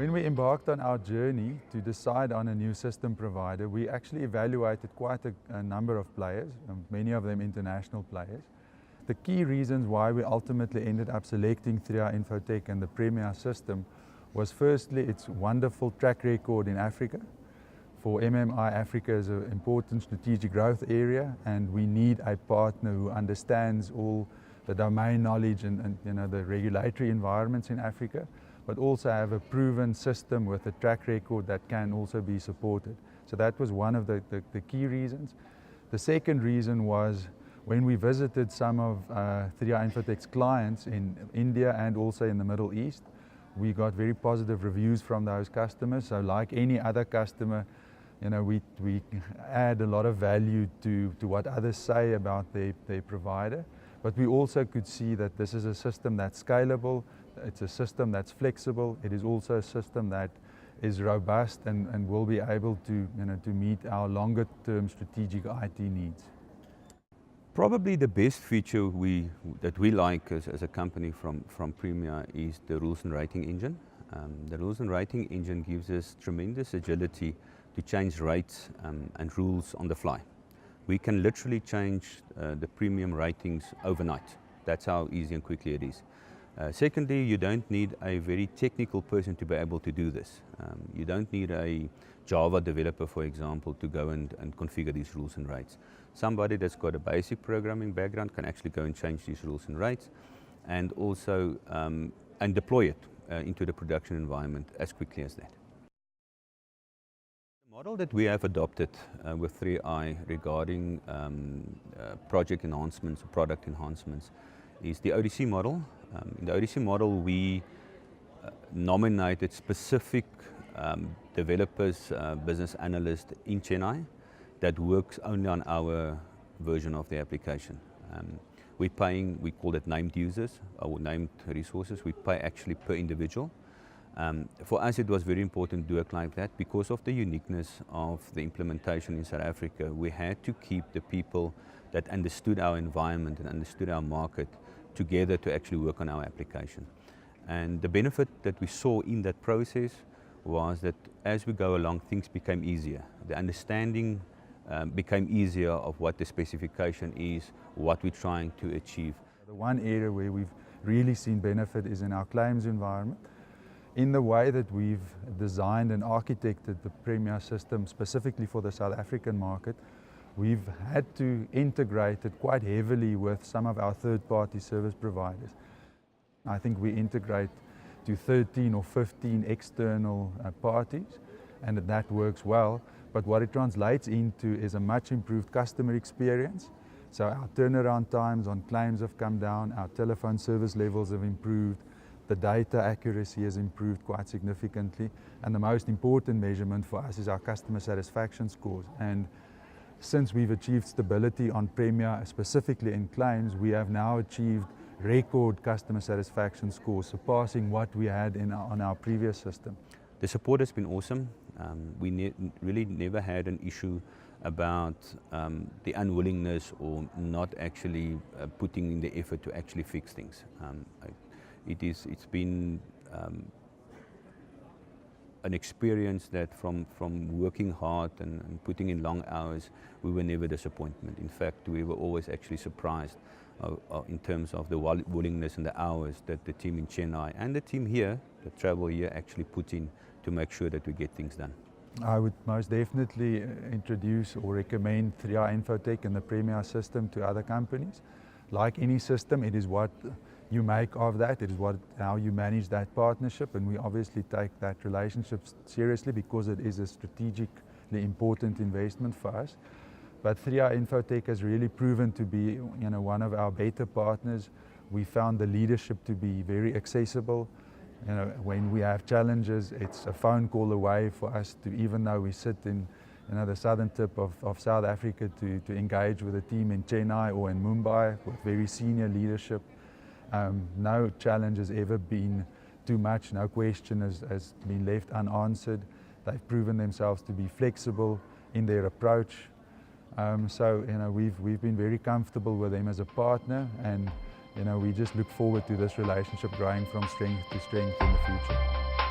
When we embarked on our journey to decide on a new system provider, we actually evaluated quite a number of players, many of them international players. The key reasons why we ultimately ended up selecting 3i Infotech and the PREMIA system was firstly its wonderful track record in Africa. For MMI, Africa is an important strategic growth area, and we need a partner who understands all the domain knowledge and the regulatory environments in Africa, but also have a proven system with a track record that can also be supported. So that was one of the key reasons. The second reason was when we visited some of 3i Infotech's clients in India and also in the Middle East, we got very positive reviews from those customers. So like any other customer, we add a lot of value to what others say about their provider. But we also could see that this is a system that's scalable, it's a system that's flexible, it is also a system that is robust and will be able to meet our longer term strategic IT needs. Probably the best feature that we like as a company from PREMIA is the rules and rating engine. The rules and rating engine gives us tremendous agility to change rates and rules on the fly. We can literally change the premium ratings overnight. That's how easy and quickly it is. Secondly, you don't need a very technical person to be able to do this. You don't need a Java developer, for example, to go and configure these rules and rates. Somebody that's got a basic programming background can actually go and change these rules and rates and also and deploy it into the production environment as quickly as that. The model that we have adopted with 3i regarding project enhancements, product enhancements, is the ODC model. In the ODC model, we nominated specific developers, business analysts in Chennai that works only on our version of the application. We call it named users or named resources. We pay actually per individual. For us, it was very important to do it like that because of the uniqueness of the implementation in South Africa. We had to keep the people that understood our environment and understood our market together to actually work on our application. And the benefit that we saw in that process was that as we go along, things became easier. The understanding became easier of what the specification is, what we're trying to achieve. The one area where we've really seen benefit is in our claims environment. In the way that we've designed and architected the PREMIA system specifically for the South African market, we've had to integrate it quite heavily with some of our third-party service providers. I think we integrate to 13 or 15 external parties, and that works well. But what it translates into is a much improved customer experience. So our turnaround times on claims have come down, our telephone service levels have improved, the data accuracy has improved quite significantly, and the most important measurement for us is our customer satisfaction scores. And since we've achieved stability on PREMIA, specifically in claims, we have now achieved record customer satisfaction scores, surpassing what we had on our previous system. The support has been awesome. We really never had an issue about the unwillingness or not actually putting in the effort to actually fix things. It's been an experience that from working hard and putting in long hours, we were never disappointed. In fact, we were always actually surprised in terms of the willingness and the hours that the team in Chennai and the team here, the travel here, actually put in to make sure that we get things done. I would most definitely introduce or recommend 3i Infotech and the PREMIA system to other companies. Like any system, it is what you make of that, it is how you manage that partnership, and we obviously take that relationship seriously because it is a strategically important investment for us. But 3i Infotech has really proven to be one of our better partners. We found the leadership to be very accessible. When we have challenges, it's a phone call away for us to, even though we sit in the southern tip of South Africa, to engage with a team in Chennai or in Mumbai with very senior leadership. No challenge has ever been too much, no question has been left unanswered. They've proven themselves to be flexible in their approach. So we've been very comfortable with them as a partner, and we just look forward to this relationship growing from strength to strength in the future.